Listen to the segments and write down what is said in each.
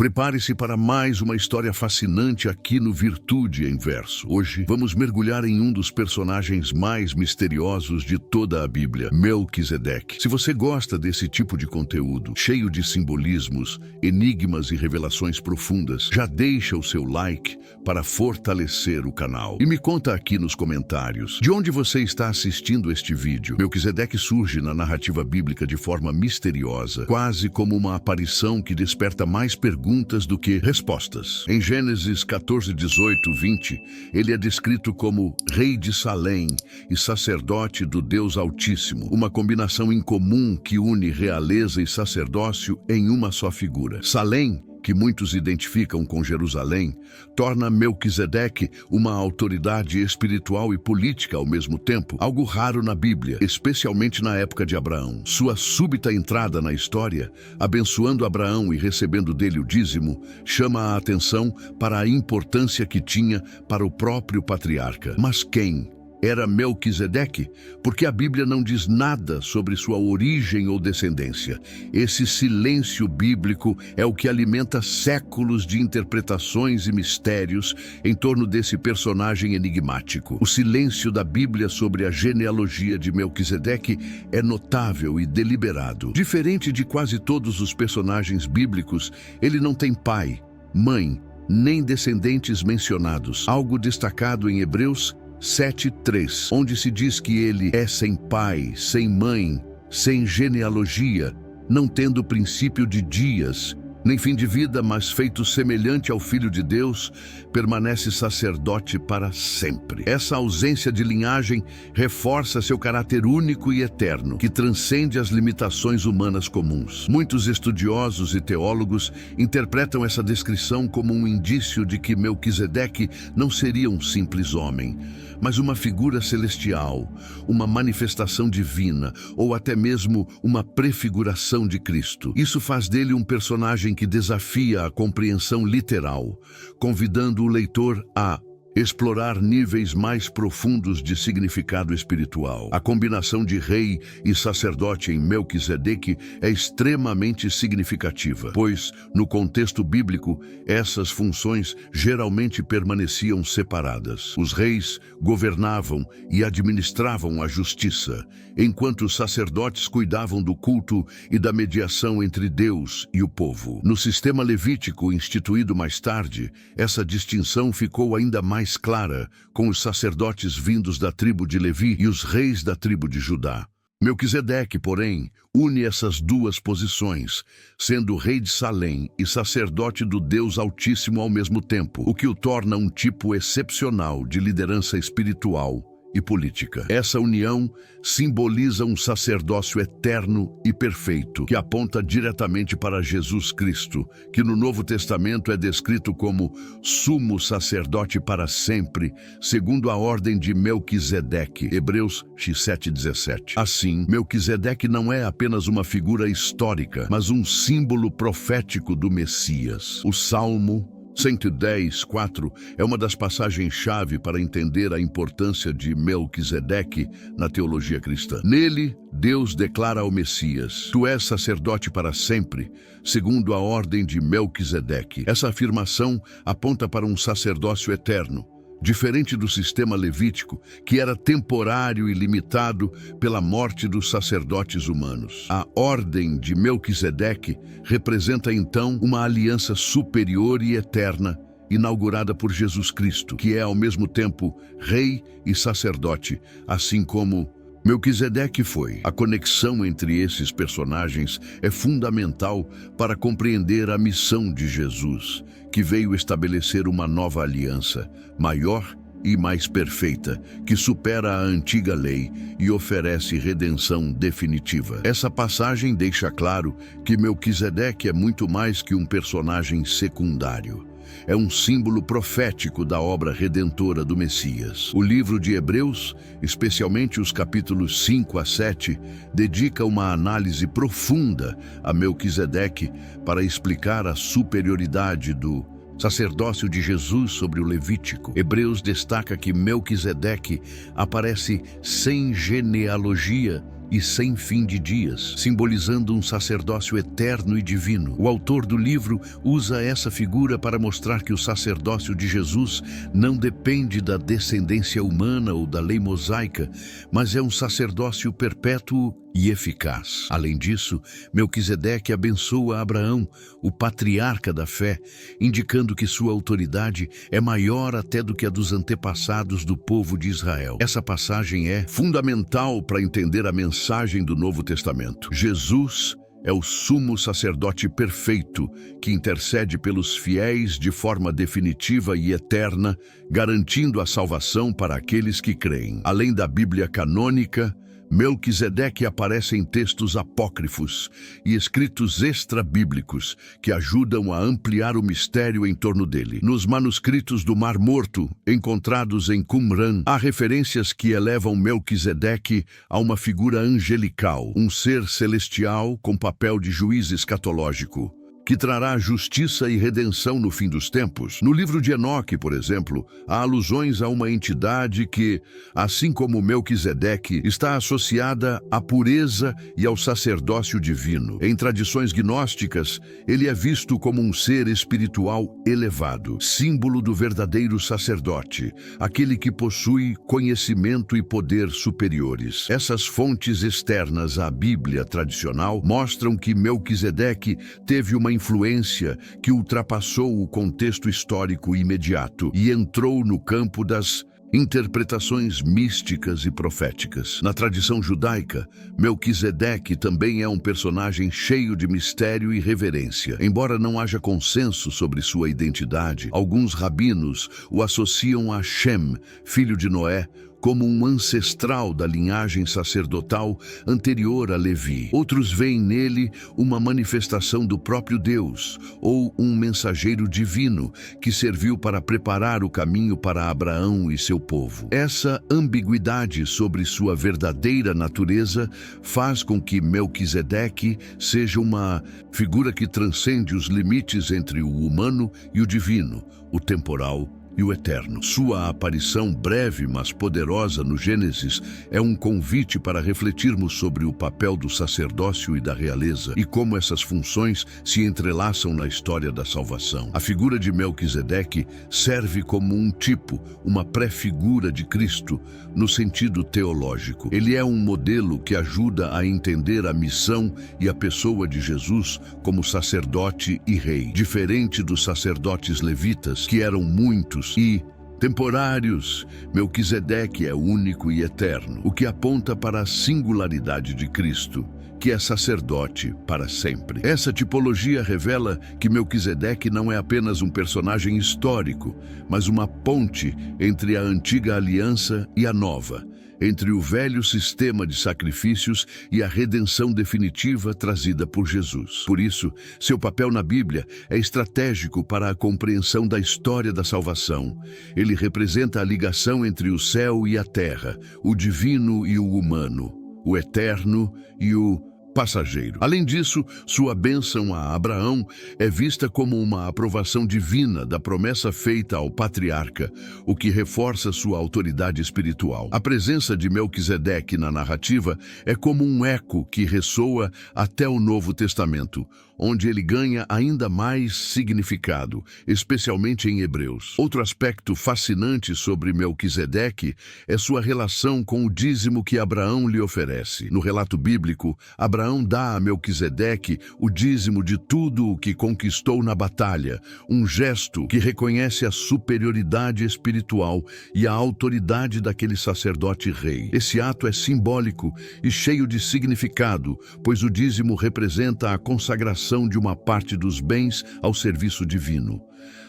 Prepare-se para mais uma história fascinante aqui no Virtude em Verso. Hoje vamos mergulhar em um dos personagens mais misteriosos de toda a Bíblia, Melquisedeque. Se você gosta desse tipo de conteúdo, cheio de simbolismos, enigmas e revelações profundas, já deixa o seu like para fortalecer o canal. E me conta aqui nos comentários, de onde você está assistindo este vídeo? Melquisedeque surge na narrativa bíblica de forma misteriosa, quase como uma aparição que desperta mais perguntas do que respostas. Em Gênesis 14, 18, 20, ele é descrito como rei de Salém e sacerdote do Deus Altíssimo, uma combinação incomum que une realeza e sacerdócio em uma só figura. Salém, que muitos identificam com Jerusalém, torna Melquisedeque uma autoridade espiritual e política ao mesmo tempo, algo raro na Bíblia, especialmente na época de Abraão. Sua súbita entrada na história, abençoando Abraão e recebendo dele o dízimo, chama a atenção para a importância que tinha para o próprio patriarca. Mas quem era Melquisedeque? Porque a Bíblia não diz nada sobre sua origem ou descendência. Esse silêncio bíblico é o que alimenta séculos de interpretações e mistérios em torno desse personagem enigmático. O silêncio da Bíblia sobre a genealogia de Melquisedeque é notável e deliberado. Diferente de quase todos os personagens bíblicos, ele não tem pai, mãe, nem descendentes mencionados. Algo destacado em Hebreus 7:3, onde se diz que ele é sem pai, sem mãe, sem genealogia, não tendo princípio de dias, nem fim de vida, mas feito semelhante ao Filho de Deus, permanece sacerdote para sempre. Essa ausência de linhagem reforça seu caráter único e eterno, que transcende as limitações humanas comuns. Muitos estudiosos e teólogos interpretam essa descrição como um indício de que Melquisedeque não seria um simples homem, mas uma figura celestial, uma manifestação divina ou até mesmo uma prefiguração de Cristo. Isso faz dele um personagem que desafia a compreensão literal, convidando o leitor a explorar níveis mais profundos de significado espiritual. A combinação de rei e sacerdote em Melquisedeque é extremamente significativa, pois, no contexto bíblico, essas funções geralmente permaneciam separadas. Os reis governavam e administravam a justiça, enquanto os sacerdotes cuidavam do culto e da mediação entre Deus e o povo. No sistema levítico instituído mais tarde, essa distinção ficou ainda mais clara, com os sacerdotes vindos da tribo de Levi e os reis da tribo de Judá. Melquisedeque, porém, une essas duas posições, sendo rei de Salém e sacerdote do Deus Altíssimo ao mesmo tempo, o que o torna um tipo excepcional de liderança espiritual e política. Essa união simboliza um sacerdócio eterno e perfeito, que aponta diretamente para Jesus Cristo, que no Novo Testamento é descrito como sumo sacerdote para sempre, segundo a ordem de Melquisedeque, Hebreus 7:17. Assim, Melquisedeque não é apenas uma figura histórica, mas um símbolo profético do Messias. O Salmo 110:4 é uma das passagens-chave para entender a importância de Melquisedeque na teologia cristã. Nele, Deus declara ao Messias: "Tu és sacerdote para sempre, segundo a ordem de Melquisedeque." Essa afirmação aponta para um sacerdócio eterno, diferente do sistema levítico, que era temporário e limitado pela morte dos sacerdotes humanos. A ordem de Melquisedeque representa então uma aliança superior e eterna, inaugurada por Jesus Cristo, que é ao mesmo tempo rei e sacerdote, assim como Melquisedeque foi. A conexão entre esses personagens é fundamental para compreender a missão de Jesus, que veio estabelecer uma nova aliança, maior e mais perfeita, que supera a antiga lei e oferece redenção definitiva. Essa passagem deixa claro que Melquisedeque é muito mais que um personagem secundário. É um símbolo profético da obra redentora do Messias. O livro de Hebreus, especialmente os capítulos 5 a 7, dedica uma análise profunda a Melquisedeque para explicar a superioridade do sacerdócio de Jesus sobre o Levítico. Hebreus destaca que Melquisedeque aparece sem genealogia e sem fim de dias, simbolizando um sacerdócio eterno e divino. O autor do livro usa essa figura para mostrar que o sacerdócio de Jesus não depende da descendência humana ou da lei mosaica, mas é um sacerdócio perpétuo e eficaz. Além disso, Melquisedeque abençoa Abraão, o patriarca da fé, indicando que sua autoridade é maior até do que a dos antepassados do povo de Israel. Essa passagem é fundamental para entender a mensagem do Novo Testamento. Jesus é o sumo sacerdote perfeito que intercede pelos fiéis de forma definitiva e eterna, garantindo a salvação para aqueles que creem. Além da Bíblia canônica, Melquisedeque aparece em textos apócrifos e escritos extra-bíblicos que ajudam a ampliar o mistério em torno dele. Nos manuscritos do Mar Morto, encontrados em Qumran, há referências que elevam Melquisedeque a uma figura angelical, um ser celestial com papel de juiz escatológico, que trará justiça e redenção no fim dos tempos. No livro de Enoque, por exemplo, há alusões a uma entidade que, assim como Melquisedeque, está associada à pureza e ao sacerdócio divino. Em tradições gnósticas, ele é visto como um ser espiritual elevado, símbolo do verdadeiro sacerdote, aquele que possui conhecimento e poder superiores. Essas fontes externas à Bíblia tradicional mostram que Melquisedeque teve uma influência que ultrapassou o contexto histórico imediato e entrou no campo das interpretações místicas e proféticas. Na tradição judaica, Melquisedeque também é um personagem cheio de mistério e reverência. Embora não haja consenso sobre sua identidade, alguns rabinos o associam a Shem, filho de Noé, como um ancestral da linhagem sacerdotal anterior a Levi. Outros veem nele uma manifestação do próprio Deus, ou um mensageiro divino que serviu para preparar o caminho para Abraão e seu povo. Essa ambiguidade sobre sua verdadeira natureza faz com que Melquisedeque seja uma figura que transcende os limites entre o humano e o divino, o temporal e o eterno. Sua aparição breve, mas poderosa no Gênesis é um convite para refletirmos sobre o papel do sacerdócio e da realeza e como essas funções se entrelaçam na história da salvação. A figura de Melquisedeque serve como um tipo, uma pré-figura de Cristo no sentido teológico. Ele é um modelo que ajuda a entender a missão e a pessoa de Jesus como sacerdote e rei, diferente dos sacerdotes levitas, que eram muitos e temporários. Melquisedeque é único e eterno, o que aponta para a singularidade de Cristo, que é sacerdote para sempre. Essa tipologia revela que Melquisedeque não é apenas um personagem histórico, mas uma ponte entre a antiga aliança e a nova, entre o velho sistema de sacrifícios e a redenção definitiva trazida por Jesus. Por isso, seu papel na Bíblia é estratégico para a compreensão da história da salvação. Ele representa a ligação entre o céu e a terra, o divino e o humano, o eterno e o passageiro. Além disso, sua bênção a Abraão é vista como uma aprovação divina da promessa feita ao patriarca, o que reforça sua autoridade espiritual. A presença de Melquisedeque na narrativa é como um eco que ressoa até o Novo Testamento, onde ele ganha ainda mais significado, especialmente em Hebreus. Outro aspecto fascinante sobre Melquisedeque é sua relação com o dízimo que Abraão lhe oferece. No relato bíblico, Abraão dá a Melquisedeque o dízimo de tudo o que conquistou na batalha, um gesto que reconhece a superioridade espiritual e a autoridade daquele sacerdote rei. Esse ato é simbólico e cheio de significado, pois o dízimo representa a consagração de uma parte dos bens ao serviço divino.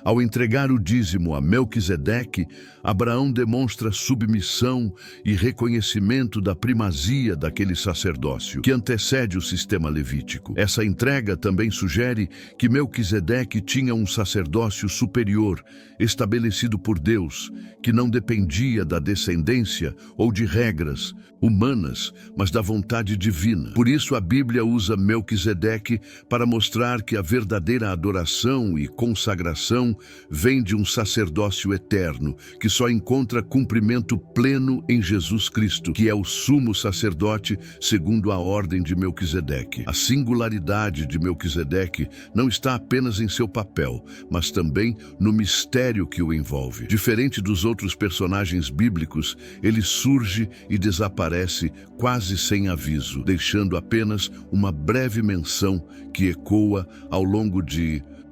Ao entregar o dízimo a Melquisedeque, Abraão demonstra submissão e reconhecimento da primazia daquele sacerdócio, que antecede o sistema levítico. Essa entrega também sugere que Melquisedeque tinha um sacerdócio superior, estabelecido por Deus, que não dependia da descendência ou de regras humanas, mas da vontade divina. Por isso a Bíblia usa Melquisedeque para mostrar que a verdadeira adoração e consagração vem de um sacerdócio eterno, que só encontra cumprimento pleno em Jesus Cristo, que é o sumo sacerdote segundo a ordem de Melquisedeque. A singularidade de Melquisedeque não está apenas em seu papel, mas também no mistério que o envolve. Diferente dos outros personagens bíblicos, ele surge e desaparece quase sem aviso, deixando apenas uma breve menção que ecoa ao longo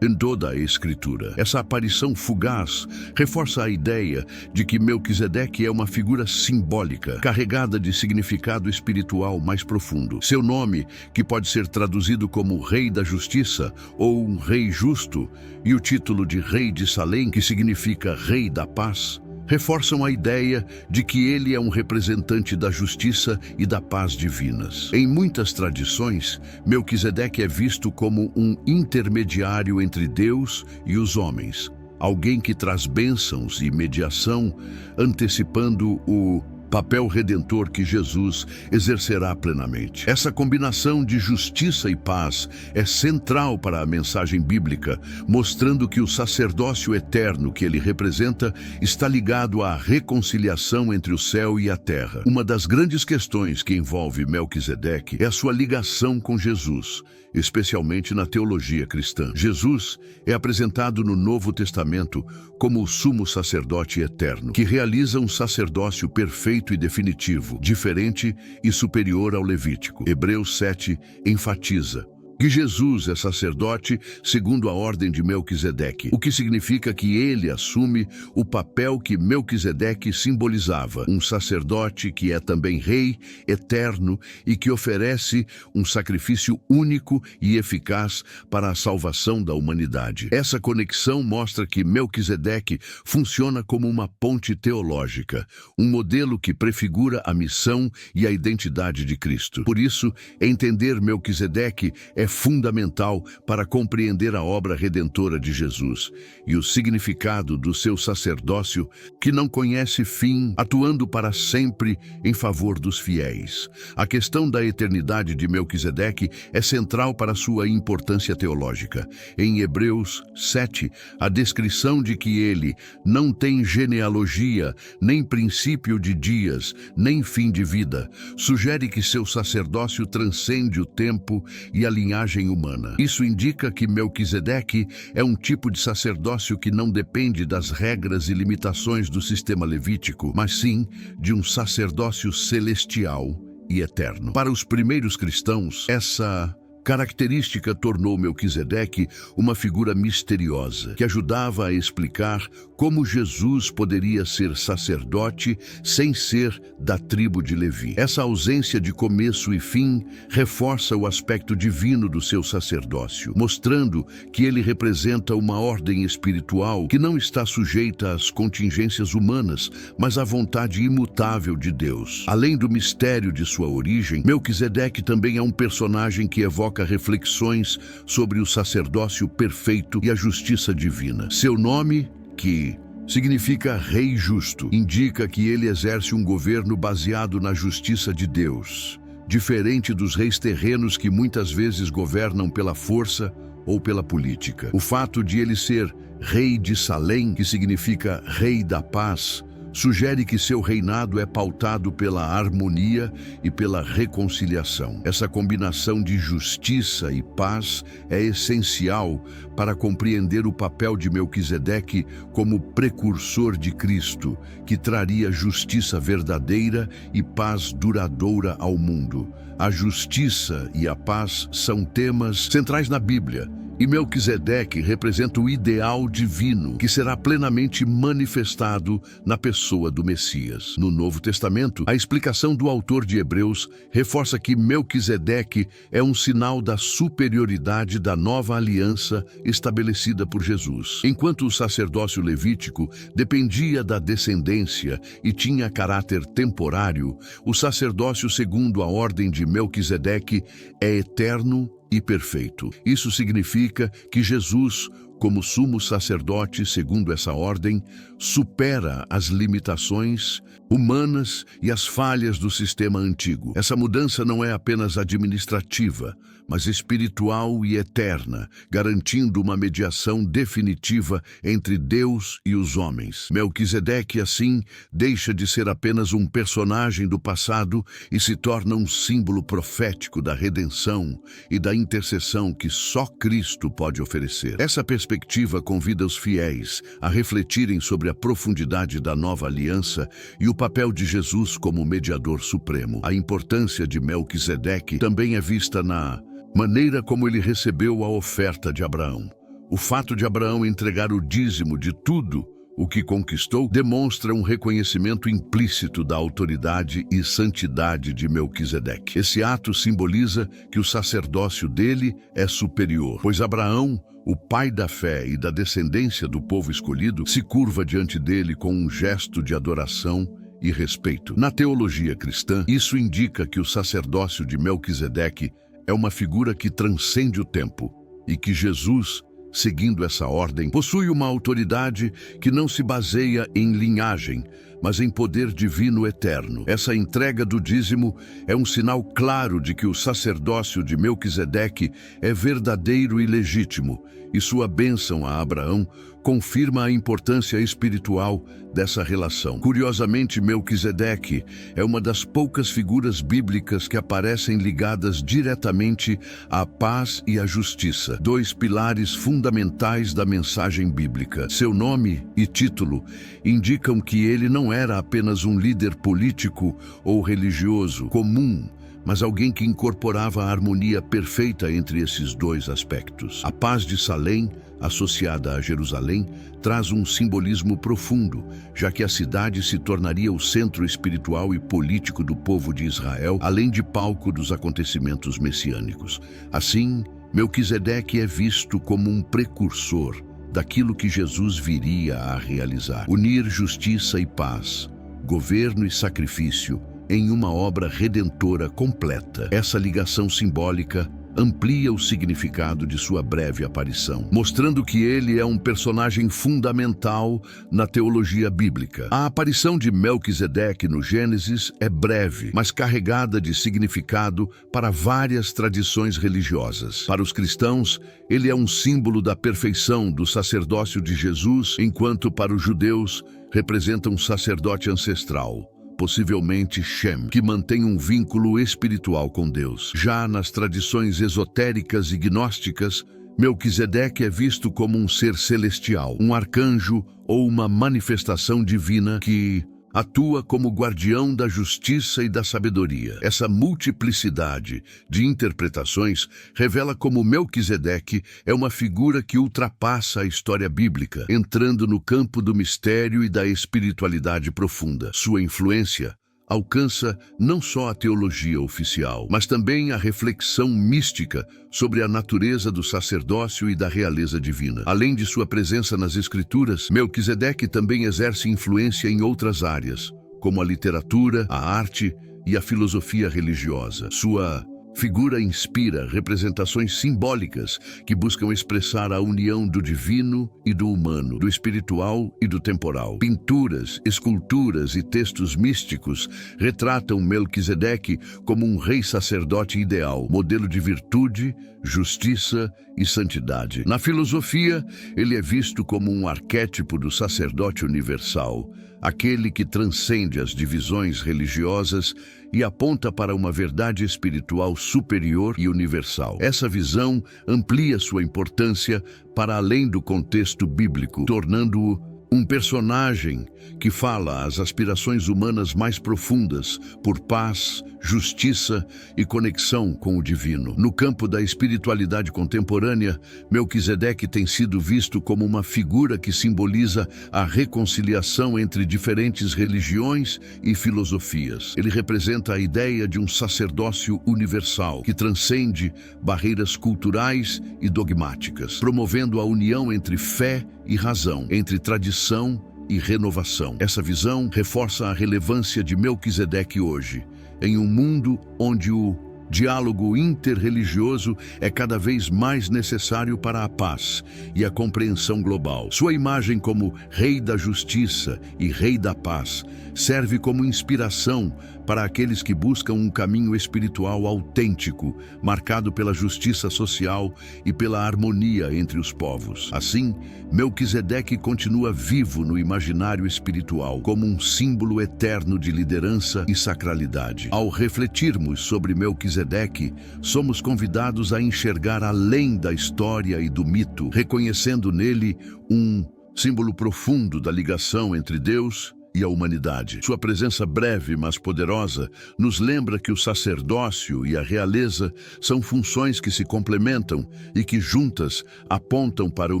em toda a Escritura. Essa aparição fugaz reforça a ideia de que Melquisedeque é uma figura simbólica, carregada de significado espiritual mais profundo. Seu nome, que pode ser traduzido como Rei da Justiça ou um Rei Justo, e o título de Rei de Salém, que significa Rei da Paz, reforçam a ideia de que ele é um representante da justiça e da paz divinas. Em muitas tradições, Melquisedeque é visto como um intermediário entre Deus e os homens, alguém que traz bênçãos e mediação, antecipando o papel redentor que Jesus exercerá plenamente. Essa combinação de justiça e paz é central para a mensagem bíblica, mostrando que o sacerdócio eterno que ele representa está ligado à reconciliação entre o céu e a terra. Uma das grandes questões que envolve Melquisedeque é a sua ligação com Jesus, especialmente na teologia cristã. Jesus é apresentado no Novo Testamento como o sumo sacerdote eterno, que realiza um sacerdócio perfeito e definitivo, diferente e superior ao Levítico. Hebreus 7 enfatiza que Jesus é sacerdote segundo a ordem de Melquisedeque, o que significa que ele assume o papel que Melquisedeque simbolizava, um sacerdote que é também rei eterno e que oferece um sacrifício único e eficaz para a salvação da humanidade. Essa conexão mostra que Melquisedeque funciona como uma ponte teológica, um modelo que prefigura a missão e a identidade de Cristo. Por isso, entender Melquisedeque é fundamental para compreender a obra redentora de Jesus e o significado do seu sacerdócio, que não conhece fim, atuando para sempre em favor dos fiéis. A questão da eternidade de Melquisedeque é central para sua importância teológica. Em Hebreus 7, a descrição de que ele não tem genealogia, nem princípio de dias, nem fim de vida, sugere que seu sacerdócio transcende o tempo e a linhagem humana. Isso indica que Melquisedeque é um tipo de sacerdócio que não depende das regras e limitações do sistema levítico, mas sim de um sacerdócio celestial e eterno. Para os primeiros cristãos, essa característica tornou Melquisedeque uma figura misteriosa, que ajudava a explicar como Jesus poderia ser sacerdote sem ser da tribo de Levi. Essa ausência de começo e fim reforça o aspecto divino do seu sacerdócio, mostrando que ele representa uma ordem espiritual que não está sujeita às contingências humanas, mas à vontade imutável de Deus. Além do mistério de sua origem, Melquisedeque também é um personagem que evoca reflexões sobre o sacerdócio perfeito e a justiça divina. Seu nome, que significa Rei Justo, indica que ele exerce um governo baseado na justiça de Deus, diferente dos reis terrenos que muitas vezes governam pela força ou pela política. O fato de ele ser Rei de Salém, que significa Rei da Paz, sugere que seu reinado é pautado pela harmonia e pela reconciliação. Essa combinação de justiça e paz é essencial para compreender o papel de Melquisedeque como precursor de Cristo, que traria justiça verdadeira e paz duradoura ao mundo. A justiça e a paz são temas centrais na Bíblia, e Melquisedeque representa o ideal divino que será plenamente manifestado na pessoa do Messias. No Novo Testamento, a explicação do autor de Hebreus reforça que Melquisedeque é um sinal da superioridade da nova aliança estabelecida por Jesus. Enquanto o sacerdócio levítico dependia da descendência e tinha caráter temporário, o sacerdócio segundo a ordem de Melquisedeque é eterno e perfeito. Isso significa que Jesus, como sumo sacerdote segundo essa ordem, supera as limitações humanas e as falhas do sistema antigo. Essa mudança não é apenas administrativa, mas espiritual e eterna, garantindo uma mediação definitiva entre Deus e os homens. Melquisedeque, assim, deixa de ser apenas um personagem do passado e se torna um símbolo profético da redenção e da intercessão que só Cristo pode oferecer. Essa perspectiva convida os fiéis a refletirem sobre a profundidade da nova aliança e o papel de Jesus como mediador supremo. A importância de Melquisedeque também é vista na maneira como ele recebeu a oferta de Abraão. O fato de Abraão entregar o dízimo de tudo o que conquistou demonstra um reconhecimento implícito da autoridade e santidade de Melquisedeque. Esse ato simboliza que o sacerdócio dele é superior, pois Abraão, o pai da fé e da descendência do povo escolhido, se curva diante dele com um gesto de adoração e respeito. Na teologia cristã, isso indica que o sacerdócio de Melquisedeque é uma figura que transcende o tempo e que Jesus, seguindo essa ordem, possui uma autoridade que não se baseia em linhagem, mas em poder divino eterno. Essa entrega do dízimo é um sinal claro de que o sacerdócio de Melquisedeque é verdadeiro e legítimo, e sua bênção a Abraão confirma a importância espiritual dessa relação. Curiosamente, Melquisedeque é uma das poucas figuras bíblicas que aparecem ligadas diretamente à paz e à justiça, dois pilares fundamentais da mensagem bíblica. Seu nome e título indicam que ele não era apenas um líder político ou religioso comum, mas alguém que incorporava a harmonia perfeita entre esses dois aspectos. A paz de Salém, associada a Jerusalém, traz um simbolismo profundo, já que a cidade se tornaria o centro espiritual e político do povo de Israel, além de palco dos acontecimentos messiânicos. Assim, Melquisedeque é visto como um precursor daquilo que Jesus viria a realizar. Unir justiça e paz, governo e sacrifício, em uma obra redentora completa. Essa ligação simbólica amplia o significado de sua breve aparição, mostrando que ele é um personagem fundamental na teologia bíblica. A aparição de Melquisedeque no Gênesis é breve, mas carregada de significado para várias tradições religiosas. Para os cristãos, ele é um símbolo da perfeição do sacerdócio de Jesus, enquanto para os judeus representa um sacerdote ancestral, possivelmente Shem, que mantém um vínculo espiritual com Deus. Já nas tradições esotéricas e gnósticas, Melquisedeque é visto como um ser celestial, um arcanjo ou uma manifestação divina que atua como guardião da justiça e da sabedoria. Essa multiplicidade de interpretações revela como Melquisedeque é uma figura que ultrapassa a história bíblica, entrando no campo do mistério e da espiritualidade profunda. Sua influência alcança não só a teologia oficial, mas também a reflexão mística sobre a natureza do sacerdócio e da realeza divina. Além de sua presença nas Escrituras, Melquisedeque também exerce influência em outras áreas, como a literatura, a arte e a filosofia religiosa. Sua figura inspira representações simbólicas que buscam expressar a união do divino e do humano, do espiritual e do temporal. Pinturas, esculturas e textos místicos retratam Melquisedeque como um rei sacerdote ideal, modelo de virtude, justiça e santidade. Na filosofia, ele é visto como um arquétipo do sacerdote universal, aquele que transcende as divisões religiosas e aponta para uma verdade espiritual superior e universal. Essa visão amplia sua importância para além do contexto bíblico, tornando-o um personagem que fala às aspirações humanas mais profundas por paz, justiça e conexão com o divino. No campo da espiritualidade contemporânea, Melquisedeque tem sido visto como uma figura que simboliza a reconciliação entre diferentes religiões e filosofias. Ele representa a ideia de um sacerdócio universal que transcende barreiras culturais e dogmáticas, promovendo a união entre fé e razão, entre tradição e renovação. Essa visão reforça a relevância de Melquisedeque hoje, em um mundo onde o Diálogo interreligioso é cada vez mais necessário para a paz e a compreensão global. Sua imagem como Rei da Justiça e Rei da Paz serve como inspiração para aqueles que buscam um caminho espiritual autêntico, marcado pela justiça social e pela harmonia entre os povos. Assim, Melquisedeque continua vivo no imaginário espiritual como um símbolo eterno de liderança e sacralidade. Ao refletirmos sobre Melquisedeque, somos convidados a enxergar além da história e do mito, reconhecendo nele um símbolo profundo da ligação entre Deus e a humanidade. Sua presença breve, mas poderosa, nos lembra que o sacerdócio e a realeza são funções que se complementam e que juntas apontam para o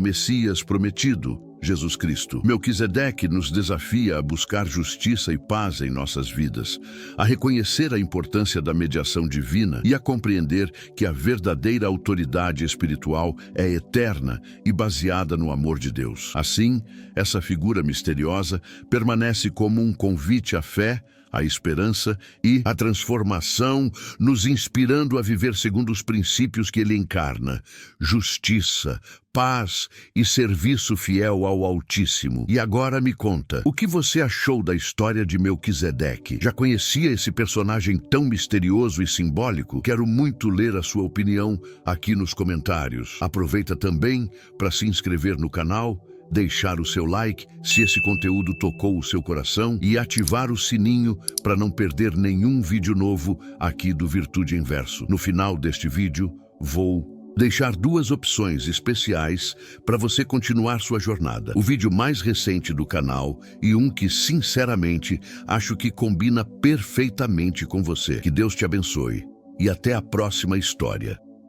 Messias prometido, Jesus Cristo. Melquisedeque nos desafia a buscar justiça e paz em nossas vidas, a reconhecer a importância da mediação divina e a compreender que a verdadeira autoridade espiritual é eterna e baseada no amor de Deus. Assim, essa figura misteriosa permanece como um convite à fé, à esperança e à transformação, nos inspirando a viver segundo os princípios que ele encarna: justiça, paz e serviço fiel ao Altíssimo. E agora me conta, o que você achou da história de Melquisedeque? Já conhecia esse personagem tão misterioso e simbólico? Quero muito ler a sua opinião aqui nos comentários. Aproveita também para se inscrever no canal, deixar o seu like se esse conteúdo tocou o seu coração e ativar o sininho para não perder nenhum vídeo novo aqui do Virtude em Verso. No final deste vídeo, vou deixar duas opções especiais para você continuar sua jornada. O vídeo mais recente do canal e um que, sinceramente, acho que combina perfeitamente com você. Que Deus te abençoe e até a próxima história.